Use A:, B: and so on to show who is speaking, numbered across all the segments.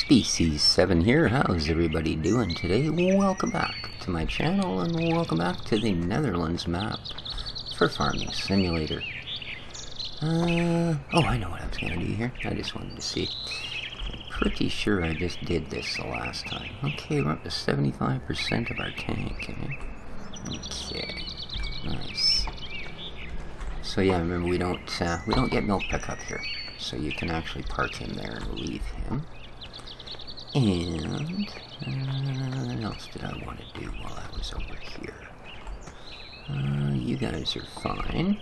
A: Species 7 here. How's everybody doing today? Welcome back to my channel and welcome back to the Netherlands map for Farming Simulator. Oh, I know what I was going to do here. I just wanted to see. I'm pretty sure I just did this the last time. Okay, we're up to 75% of our tank. Okay, nice. So yeah, remember we don't get milk pickup here. So you can actually park him there and leave him. And what else did I want to do while I was over here? You guys are fine.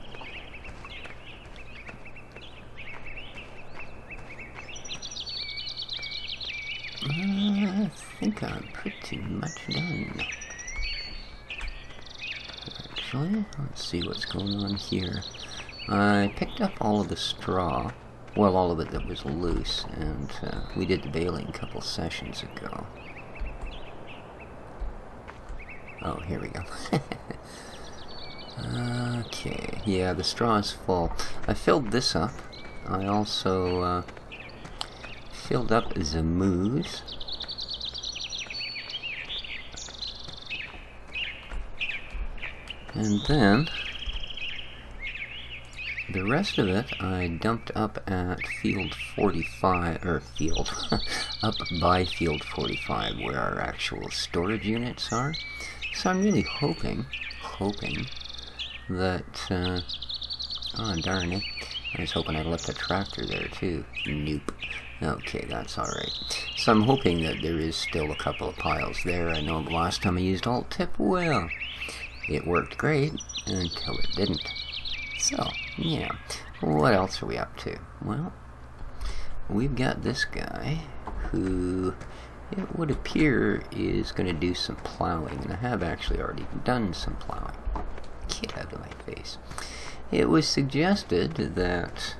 A: I think I'm pretty much done. Actually, let's see what's going on here. I picked up all of the straw. Well, all of it that was loose, and we did the baling a couple sessions ago. Oh, here we go. Okay, yeah, the straw is full. I filled this up. I also filled up the moose. And then the rest of it I dumped up at field 45, or up by field 45 where our actual storage units are. So I'm really hoping that, oh darn it, I was hoping I'd left a tractor there too. Nope. Okay, that's alright. So I'm hoping that there is still a couple of piles there. I know the last time I used Alt Tip, well, it worked great until it didn't. So, yeah, what else are we up to? Well, we've got this guy who it would appear is going to do some plowing, and I have actually already done some plowing. Get out of my face. It was suggested that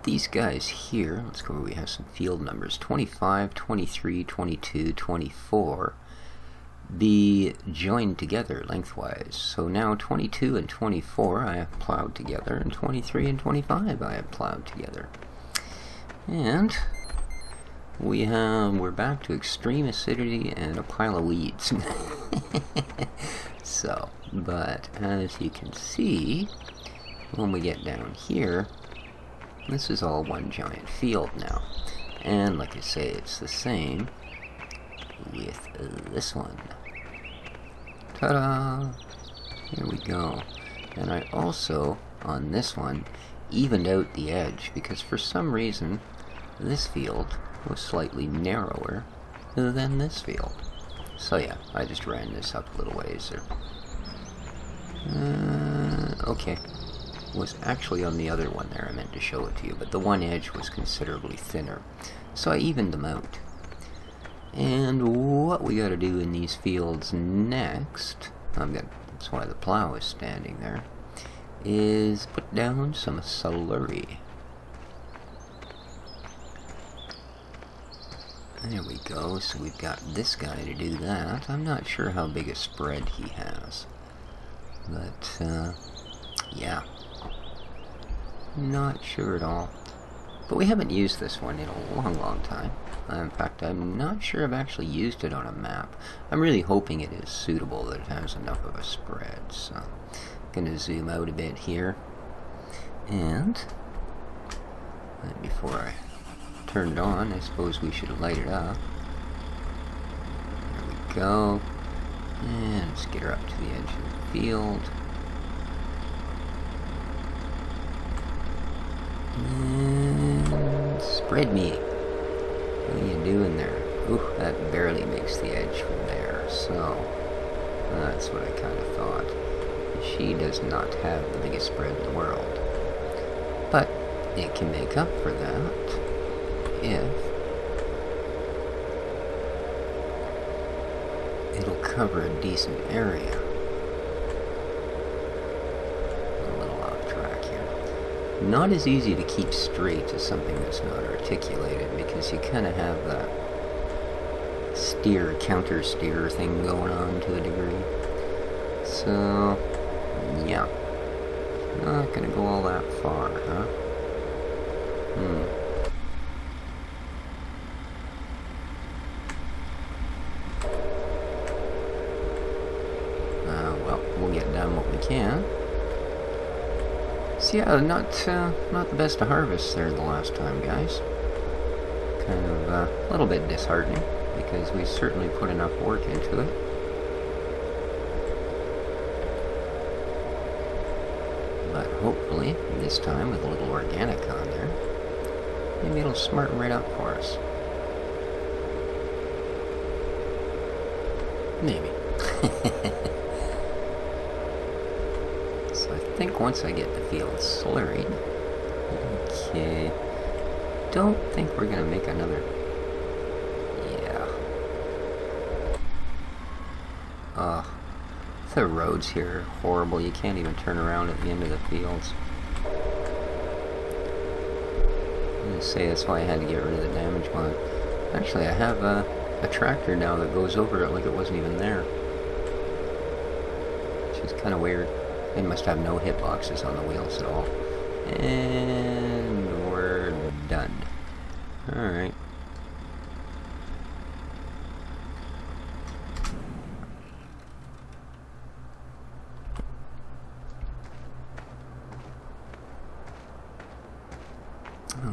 A: these guys here, let's go where we have some field numbers, 25, 23, 22, 24, be joined together lengthwise. So now 22 and 24 I have plowed together, and 23 and 25 I have plowed together. And we're back to extreme acidity and a pile of weeds. So, but as you can see, when we get down here, this is all one giant field now. And like I say, it's the same with this one. Ta-da! Here we go. And I also, on this one, evened out the edge, because for some reason, this field was slightly narrower than this field. So yeah, I just ran this up a little ways there. Okay. Was actually on the other one there, I meant to show it to you, but the one edge was considerably thinner. So I evened them out. And what we gotta do in these fields next, that's why the plow is standing there, is put down some slurry. There we go, so we've got this guy to do that. I'm not sure how big a spread he has, but yeah, not sure at all. But we haven't used this one in a long time. In fact, I'm not sure I've actually used it on a map. I'm really hoping it is suitable, that it has enough of a spread. So I'm going to zoom out a bit here. And before I turn it on, I suppose we should light it up. There we go. And let's get her up to the edge of the field. And spread me. What are you doing there? Ooh, that barely makes the edge from there, so that's what I kind of thought. She does not have the biggest spread in the world, but it can make up for that if it'll cover a decent area. A little off track here. Not as easy to keep straight as something that's not articulated, because you kind of have that counter steer thing going on to a degree. So yeah, not gonna go all that far, huh? Well, we'll get done what we can. So yeah, not the best of harvests there the last time, guys. Kind of a little bit disheartening, because we certainly put enough work into it. But hopefully, this time with a little organic on there, maybe it'll smarten right up for us. Maybe. So I think once I get the field slurried, okay, don't think we're gonna make another, yeah. The roads here are horrible. You can't even turn around at the end of the fields. I'm gonna say that's why I had to get rid of the damage mod. Actually, I have a tractor now that goes over it like it wasn't even there, which is kind of weird. They must have no hitboxes on the wheels at all. And we're done. Alright.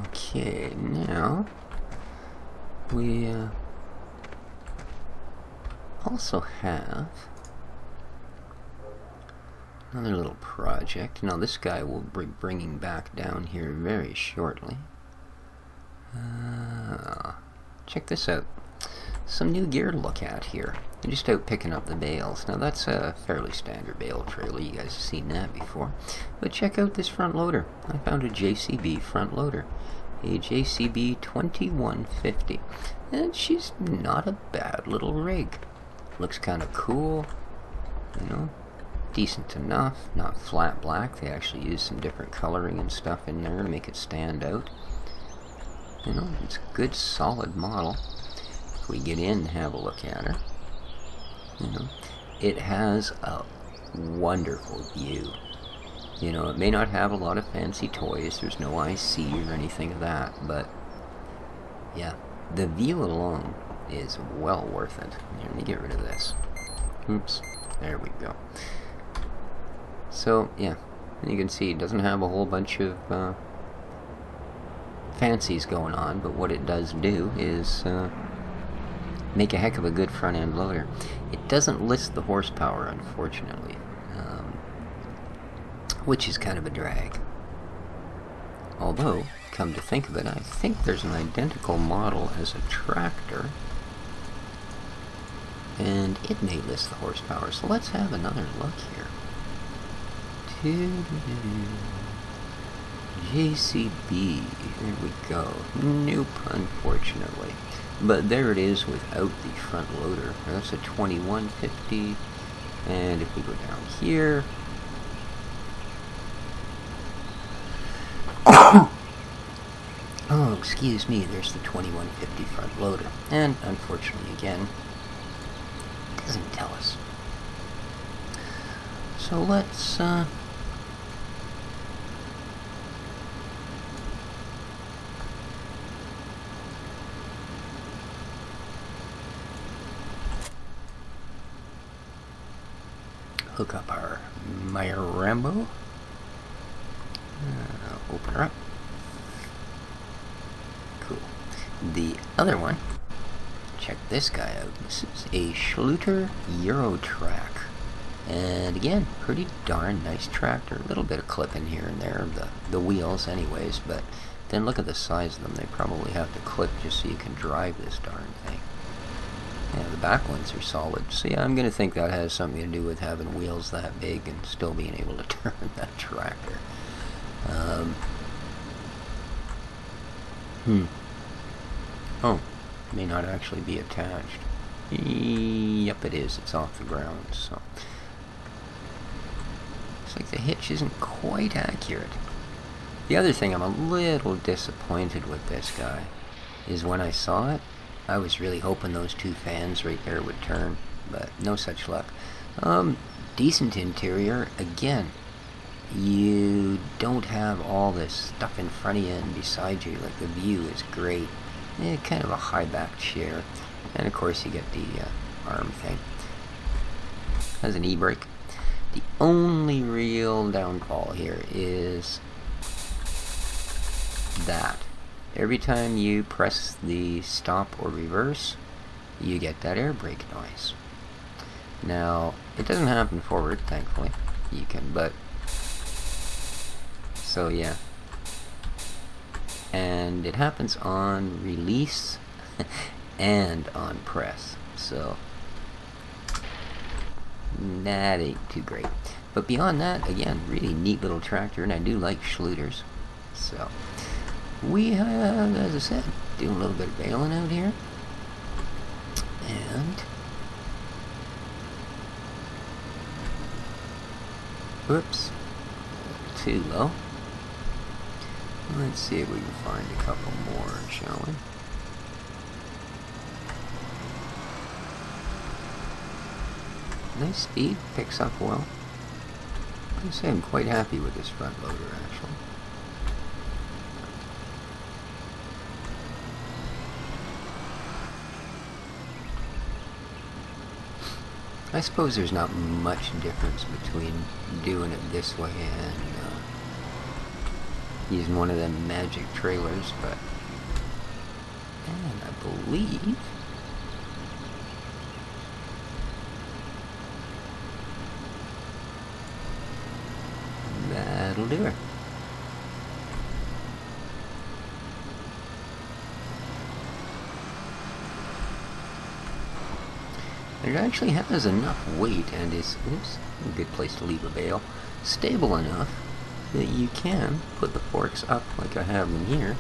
A: Okay, now we also have another little project. Now this guy will be bringing back down here very shortly. Check this out. Some new gear to look at here. I'm just out picking up the bales. Now that's a fairly standard bale trailer. You guys have seen that before. But check out this front loader. I found a JCB front loader. A JCB 2150. And she's not a bad little rig. Looks kind of cool. You know, decent enough. Not flat black. They actually use some different coloring and stuff in there to make it stand out. You know, it's a good solid model. If we get in and have a look at her, you know, it has a wonderful view. You know, it may not have a lot of fancy toys, there's no IC or anything of that, but yeah, the view alone is well worth it. Here, let me get rid of this. Oops, there we go. So, yeah, you can see it doesn't have a whole bunch of fancies going on, but what it does do is make a heck of a good front end loader. It doesn't list the horsepower, unfortunately, which is kind of a drag. Although, come to think of it, I think there's an identical model as a tractor, and it may list the horsepower. So let's have another look here. JCB, there we go. Nope, unfortunately. But there it is without the front loader. That's a 2150. And if we go down here, oh, excuse me, there's the 2150 front loader. And unfortunately, again, it doesn't tell us. So let's hook up our Meyer Rambo. Open her up. Cool. The other one, check this guy out. This is a Schluter Eurotrack. And again, pretty darn nice tractor. A little bit of clipping here and there, the wheels anyways, but then look at the size of them. They probably have to clip just so you can drive this darn thing. Yeah, the back ones are solid. So yeah, I'm going to think that has something to do with having wheels that big and still being able to turn that tractor. Oh, may not actually be attached. Yep, it is. It's off the ground, so. Looks like the hitch isn't quite accurate. The other thing I'm a little disappointed with this guy is when I saw it, I was really hoping those two fans right there would turn, but no such luck. Decent interior, again. you don't have all this stuff in front of you and beside you. Like, the view is great. Kind of a high back chair. And of course you get the arm thing. Has an e-brake. The only real downfall here is that every time you press the stop or reverse, you get that air brake noise. Now, it doesn't happen forward, thankfully. You can, but... So, yeah. And it happens on release and on press. So, that ain't too great. But beyond that, again, really neat little tractor, and I do like Schluters. So, we have, as I said, doing a little bit of bailing out here. And... Whoops. Too low. Let's see if we can find a couple more, shall we? Nice speed, picks up well. I'd say I'm quite happy with this front loader, actually. I suppose there's not much difference between doing it this way and using one of them magic trailers, but... And I believe... that'll do it. It actually has enough weight and is a good place to leave a bale. Stable enough that you can put the forks up like I have them here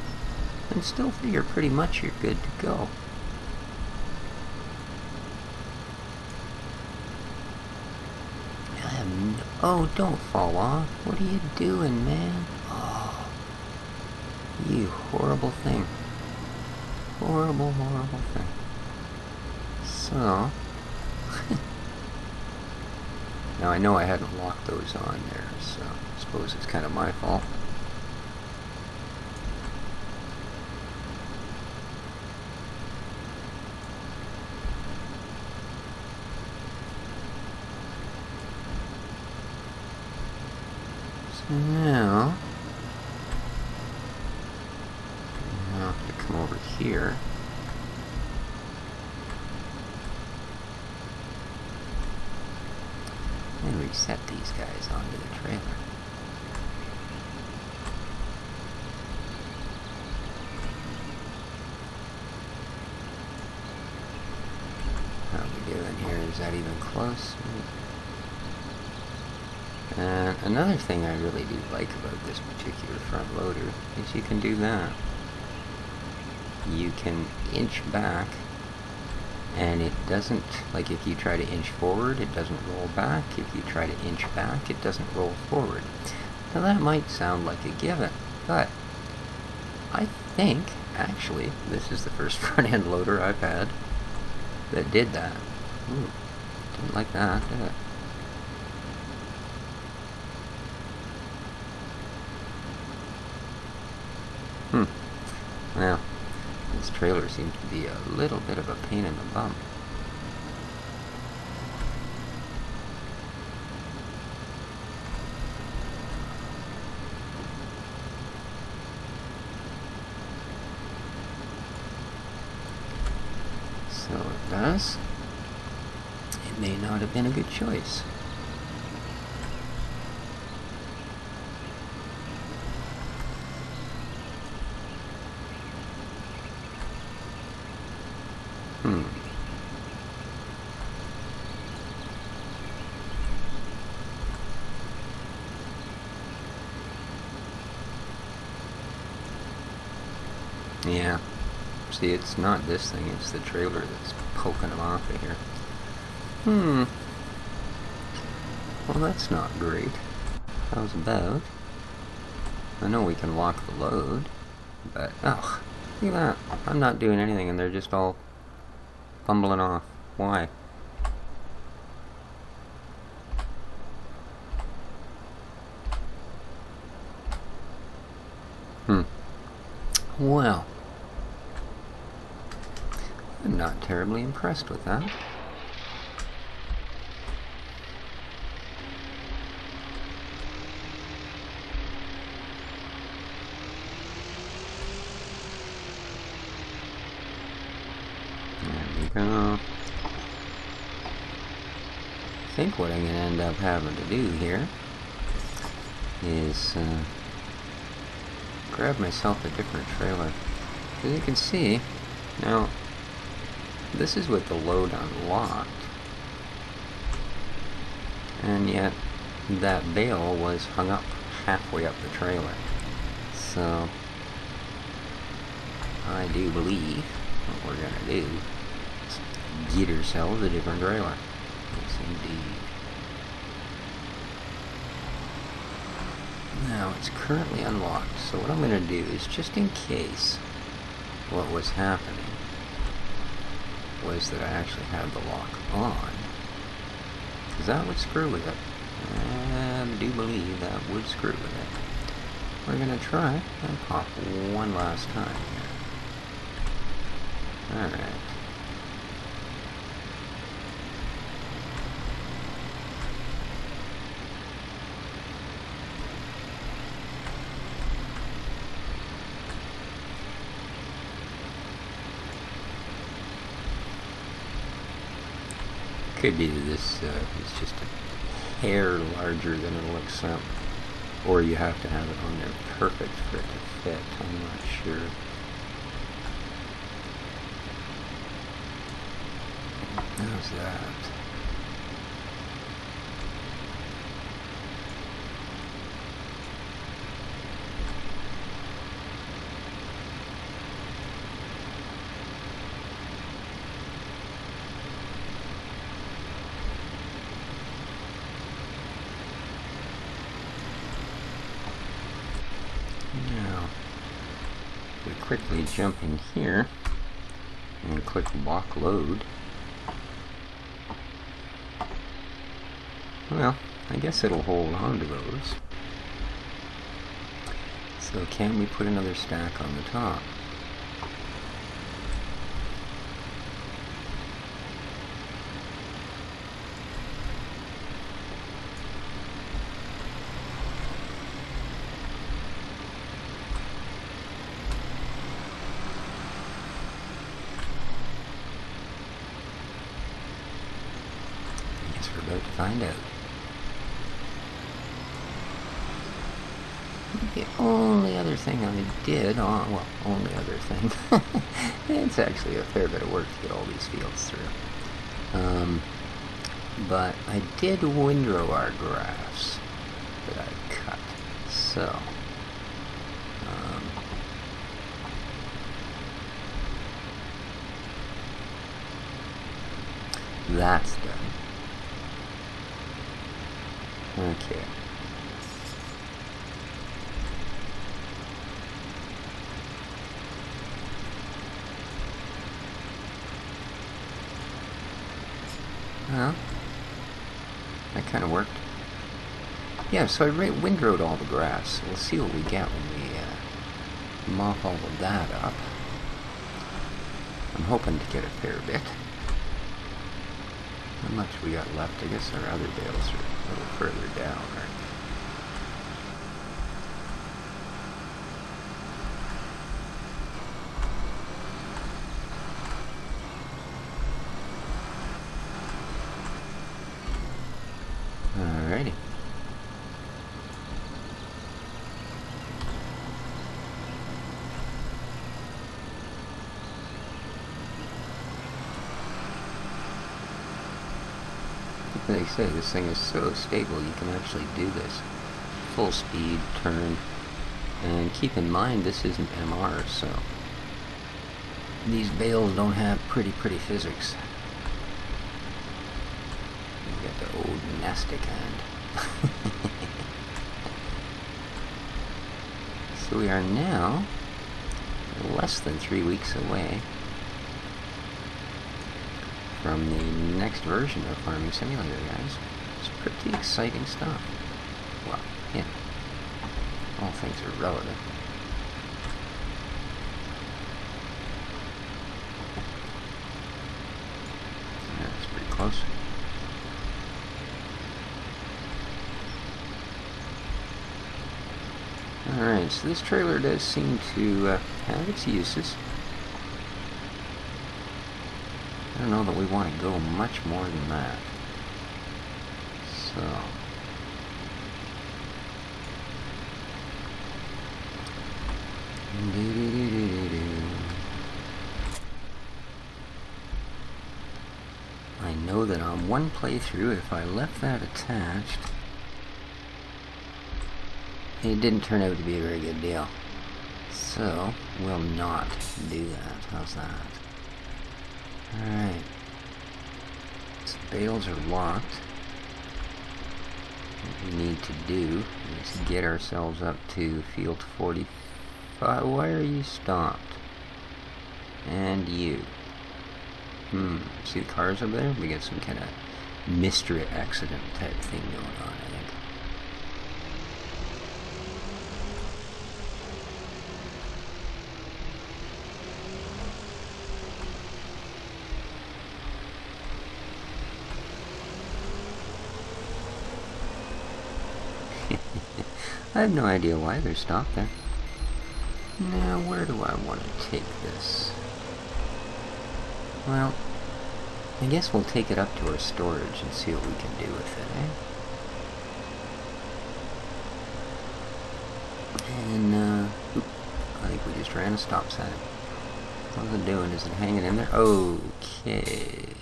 A: and still figure pretty much you're good to go. Oh, don't fall off. What are you doing, man? Oh, you horrible thing. Horrible, horrible thing. So... Now I know I hadn't locked those on there, so I suppose it's kind of my fault. So now I'll have to come over here. And reset these guys onto the trailer. How are we doing here? Is that even close? And another thing I really do like about this particular front loader is you can do that. You can inch back, and it doesn't, like if you try to inch forward, it doesn't roll back. If you try to inch back, it doesn't roll forward. Now that might sound like a given, but I think, actually, this is the first front-end loader I've had that did that. Ooh, didn't like that, did it? Well, this trailer seems to be a little bit of a pain in the bum. So it does. It may not have been a good choice. Yeah. See, it's not this thing, it's the trailer that's poking them off of here. Well, that's not great. How's about... I know we can lock the load, but... Oh, look at that. I'm not doing anything and they're just all fumbling off. Why? Well, I'm not terribly impressed with that. There we go. I think what I'm going to end up having to do here is grab myself a different trailer. As you can see, now this is with the load unlocked, and yet that bale was hung up halfway up the trailer. So I do believe what we're going to do is get ourselves a different trailer. Yes, indeed. Now, it's currently unlocked, so what I'm going to do is, just in case what was happening was that I actually had the lock on, because that would screw with it. I do believe that would screw with it. We're going to try and pop one last time here. Alright. Could be that this is just a hair larger than it'll accept, or you have to have it on there perfect for it to fit. I'm not sure. How's that? Now, we quickly jump in here and click lock load. Well, I guess it'll hold on to those. So can we put another stack on the top? I guess we're about to find out. The only other thing I did, well, only other thing, it's actually a fair bit of work to get all these fields through. But I did windrow our grass that I cut, so that's done. Okay. Well, that kind of worked. Yeah, so I windrowed all the grass. We'll see what we get when we mop all of that up. I'm hoping to get a fair bit. How much we got left? I guess our other bales are a little further down, aren't they? Alrighty. Like I say, this thing is so stable you can actually do this full speed turn. And keep in mind, this isn't MR, so these bales don't have pretty physics. You got the old nasty kind. So we are now less than 3 weeks away from the next version of Farming Simulator, guys. It's pretty exciting stuff. Well, yeah, all things are relative. Alright, so this trailer does seem to have its uses. I don't know that we want to go much more than that. So... I know that on one playthrough, if I left that attached, it didn't turn out to be a very good deal. So, we'll not do that. How's that? Alright. So bales are locked. What we need to do is get ourselves up to field 45. Why are you stopped? And you. See the cars over there? We got some kind of mystery accident type thing going on, I think. I have no idea why they're stopped there. Now, where do I want to take this? Well, I guess we'll take it up to our storage and see what we can do with it, eh? And, I think we just ran a stop sign. What's it doing? Is it hanging in there? Okay.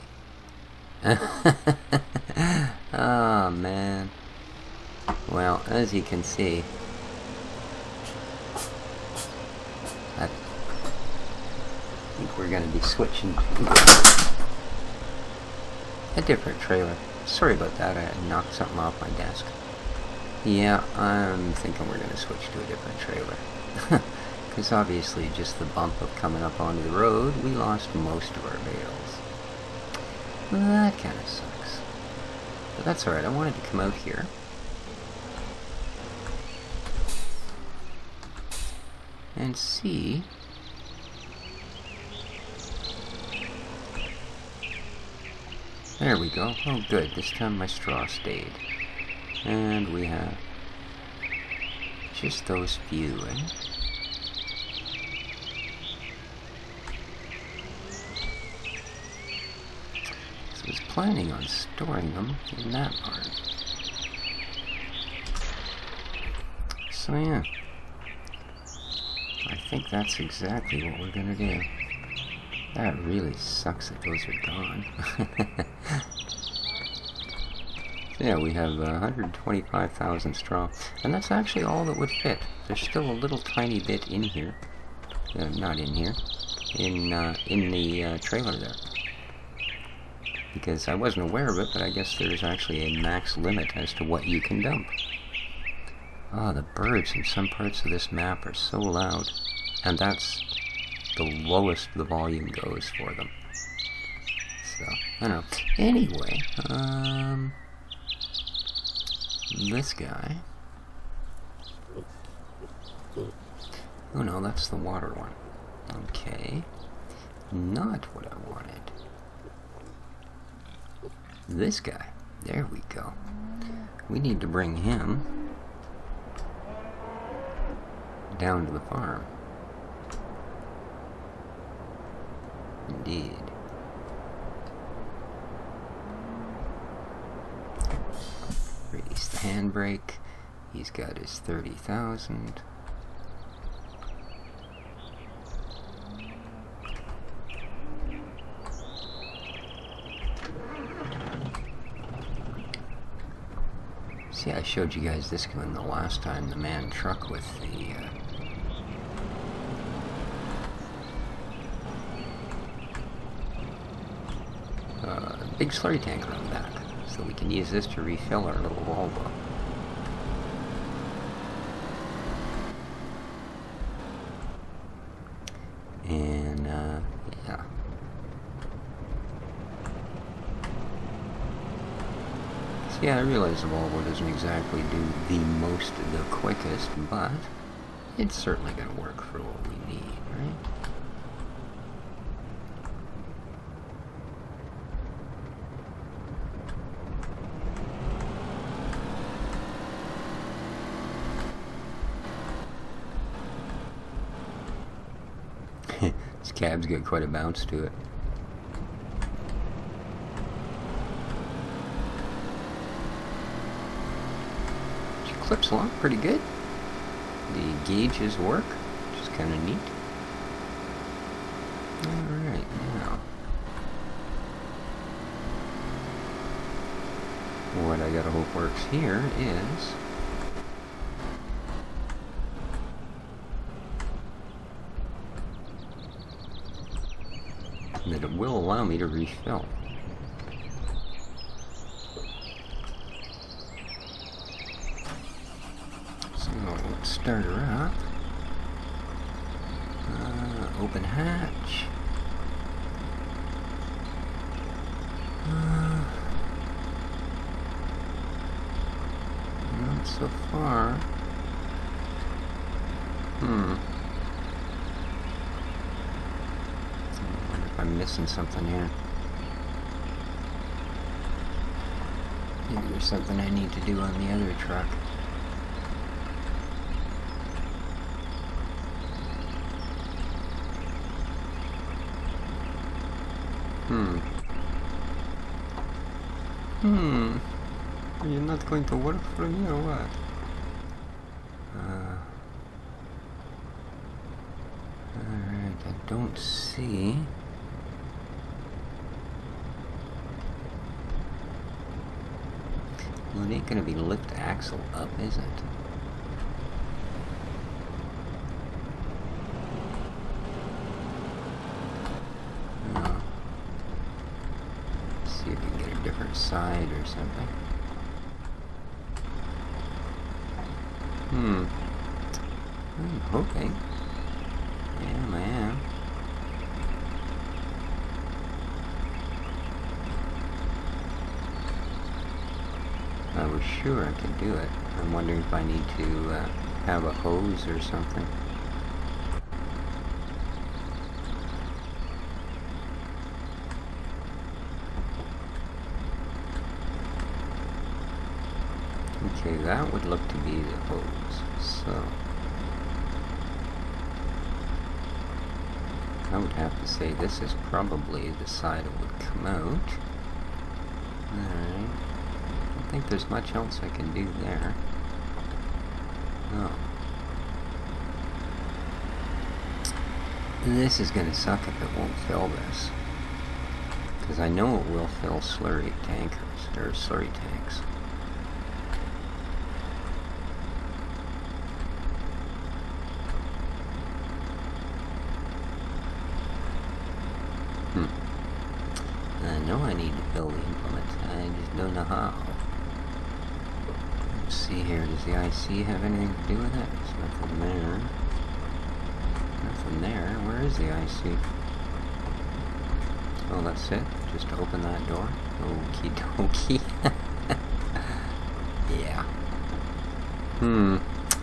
A: Oh, man. Well, as you can see, I think we're going to be switching to a different trailer. Sorry about that, I knocked something off my desk. Yeah, I'm thinking we're going to switch to a different trailer. Because obviously just the bump of coming up onto the road, we lost most of our bales. Well, that kind of sucks. But that's alright, I wanted to come out here. And see there we go. Oh good, this time my straw stayed. And we have just those few, eh? So I was planning on storing them in that barn. So yeah, I think that's exactly what we're gonna do. That really sucks that those are gone. So yeah, we have 125,000 straw, and that's actually all that would fit. There's still a little tiny bit in here, not in here, in the trailer there. Because I wasn't aware of it, but I guess there's actually a max limit as to what you can dump. Ah, the birds in some parts of this map are so loud, and that's the lowest the volume goes for them. So, I don't know. Anyway, this guy. Oh no, that's the water one. Okay. Not what I wanted. This guy. There we go. We need to bring him down to the farm. Indeed. Release the handbrake. He's got his 30,000. See, I showed you guys this one the last time, the man truck with the big slurry tanker on the back, so we can use this to refill our little Volvo. And, yeah. So yeah, I realize the Volvo doesn't exactly do the most, the quickest, but it's certainly going to work for what we need, right? Cab's got quite a bounce to it. She clips along pretty good. The gauges work, which is kind of neat. Alright, now what I gotta hope works here is that it will allow me to refill. So let's start her up. Open hatch. Not so far. I'm missing something here. Maybe there's something I need to do on the other truck. Are you not going to work for me or what? Alright, I don't see. Well, it ain't gonna be lift axle up, is it? No. See if we can get a different side or something. I'm hoping. Yeah, I am. I was sure I could do it. I'm wondering if I need to have a hose or something. Okay, that would look to be the hose. So I would have to say this is probably the side it would come out. Alright. I don't think there's much else I can do there. Oh. This is going to suck if it won't fill this. Because I know it will fill slurry tankers, or slurry tanks. I know I need to fill the implement, I just don't know how. Let's see here, does the IC have anything to do with it? There's nothing there. Nothing there. Where is the IC? Oh, that's it? Just open that door? Okie dokie. Yeah.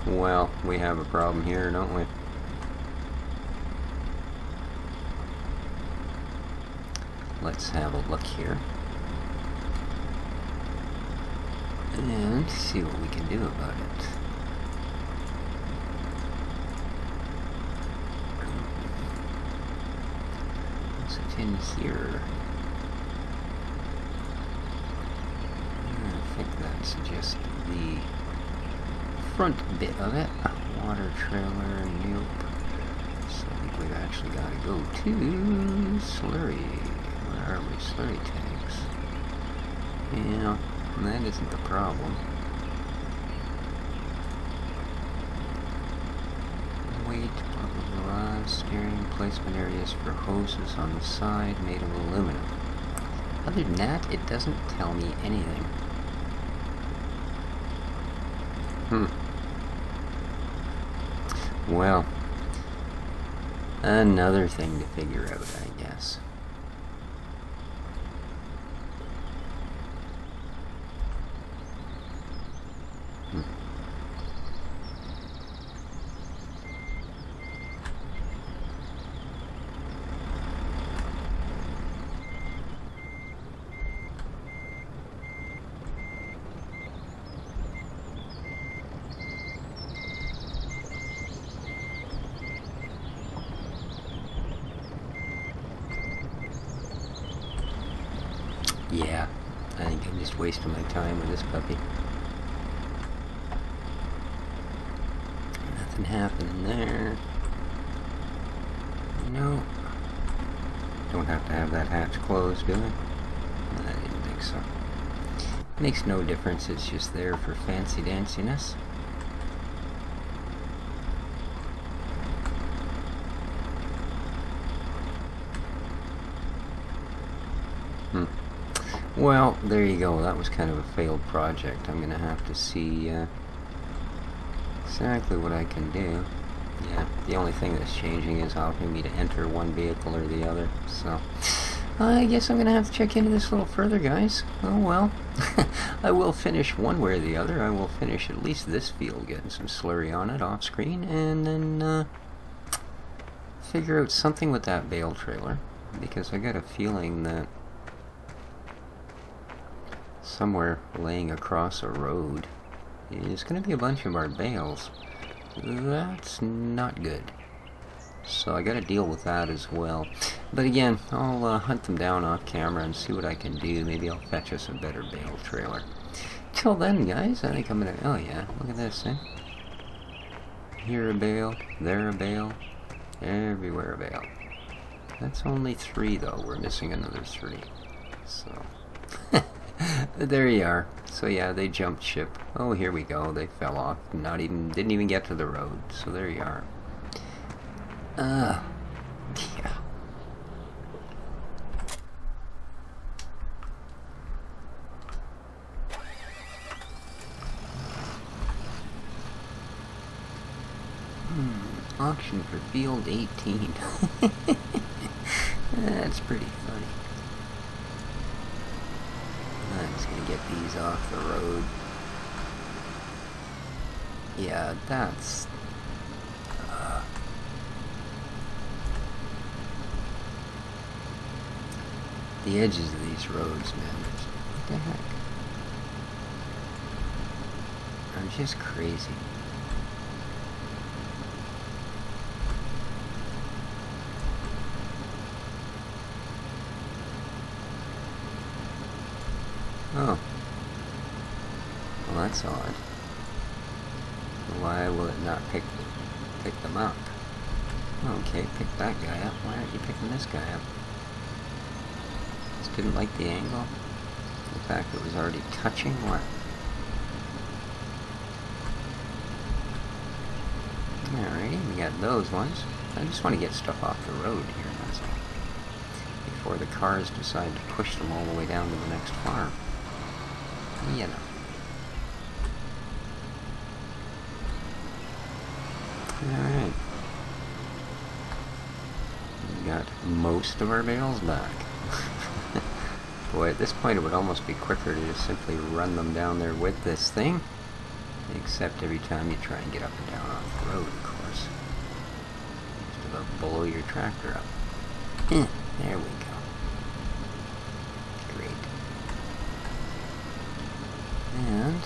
A: Well, we have a problem here, don't we? Let's have a look here and see what we can do about it. What's it in here? I think that's just the front bit of it. Water trailer, nope. So I think we've actually got to go to slurry. Where are we? Slurry tanks. Yeah, that isn't the problem. Weight, blah blah blah, steering, placement areas for hoses on the side made of aluminum. Other than that, it doesn't tell me anything. Well, another thing to figure out, I guess. Yeah, I think I'm just wasting my time with this puppy. Nothing happening there. No. Don't have to have that hatch closed, do I? I didn't think so. Makes no difference, it's just there for fancy danciness. Well, there you go. That was kind of a failed project. I'm going to have to see exactly what I can do. Yeah, the only thing that's changing is helping me to enter one vehicle or the other. So, I guess I'm going to have to check into this a little further, guys. Oh well. I will finish one way or the other. I will finish at least this field, getting some slurry on it off screen, and then figure out something with that bale trailer. Because I got a feeling that somewhere laying across a road is going to be a bunch of our bales. That's not good. So I got to deal with that as well. But again, I'll hunt them down off camera and see what I can do. Maybe I'll fetch us a better bale trailer. Till then, guys, I think I'm going to... Oh yeah, look at this, eh? Here a bale, there a bale, everywhere a bale. That's only 3 though. We're missing another 3. So... there you are. So yeah, they jumped ship. Oh, here we go. They fell off. Didn't even get to the road. So there you are. Yeah. Auction for field 18. That's pretty funny. I'm just gonna get these off the road. Yeah, that's... the edges of these roads, man. What the heck? I'm just crazy. Oh. Well, that's odd. Why will it not pick them up? Okay, pick that guy up. Why aren't you picking this guy up? Just didn't like the angle? The fact it was already touching? What? Alrighty, we got those ones. I just want to get stuff off the road here, that's all. Before the cars decide to push them all the way down to the next farm. You know. Alright. We got most of our bales back. Boy, at this point it would almost be quicker to just simply run them down there with this thing. Except every time you try and get up and down off the road, of course. Just about blow your tractor up. There we go. Great. And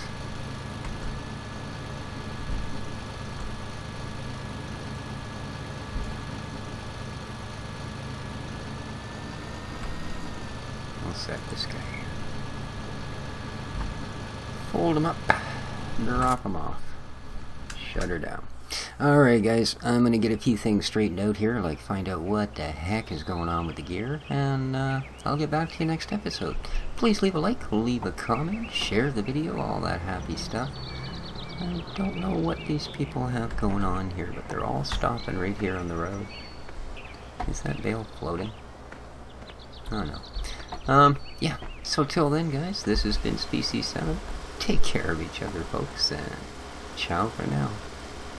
A: we'll set this guy here. Fold him up, drop him off, shut her down. Alright guys, I'm going to get a few things straightened out here, like find out what the heck is going on with the gear, and I'll get back to you next episode. Please leave a like, leave a comment, share the video, all that happy stuff. I don't know what these people have going on here, but they're all stopping right here on the road. Is that bale floating? Oh no. Yeah, so till then guys, this has been Species 7. Take care of each other folks, and ciao for now.